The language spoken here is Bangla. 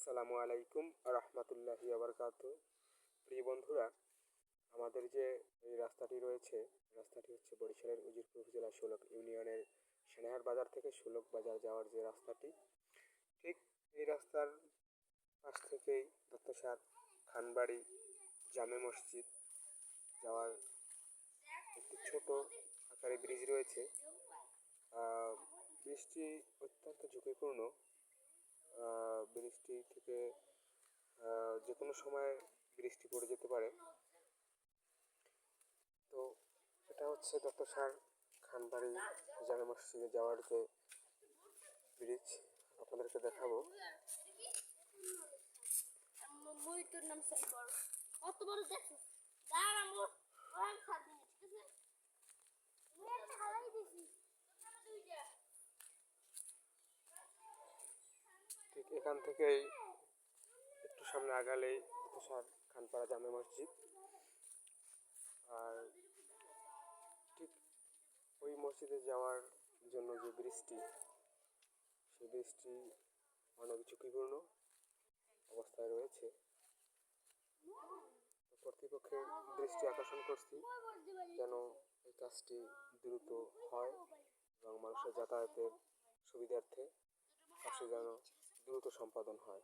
আসসালামু আলাইকুম রহমতুল্লাহি আবরকাতু। প্রিয় বন্ধুরা, আমাদের যে এই রাস্তাটি রয়েছে, রাস্তাটি হচ্ছে বরিশালের উজিরপুর উপজেলা শোলক ইউনিয়নের সেনাহার বাজার থেকে শোলক বাজার যাওয়ার যে রাস্তাটি, ঠিক এই রাস্তার পাশ থেকেই দত্তসার খানবাড়ি জামে মসজিদ যাওয়ার একটি ছোট আকারে ব্রিজ রয়েছে। ব্রিজটি অত্যন্ত ঝুঁকিপূর্ণ। ব্রিজটি থেকে যে কোনো সময় বৃষ্টি পড়ে যেতে পারে। তো এটা হচ্ছে দত্তসার খানবাড়ি জামে মসজিদে যাওয়ার যে ব্রিজ, আপনাদেরকে দেখাবো। ঠিক এখান থেকেই একটু সামনে আগালেই দত্তসার খানপাড়া জামে মসজিদ, আর ঠিক ওই মসজিদে যাওয়ার জন্য যে ব্রিজটি, সেই ব্রিজটি অনেক ঝুঁকিপূর্ণ অবস্থায় রয়েছে। কর্তৃপক্ষের দৃষ্টি আকর্ষণ করছি যেন এই কাজটি দ্রুত হয় এবং মানুষের যাতায়াতের সুবিধার্থে কাজটি যেন দ্রুত সম্পাদন হয়।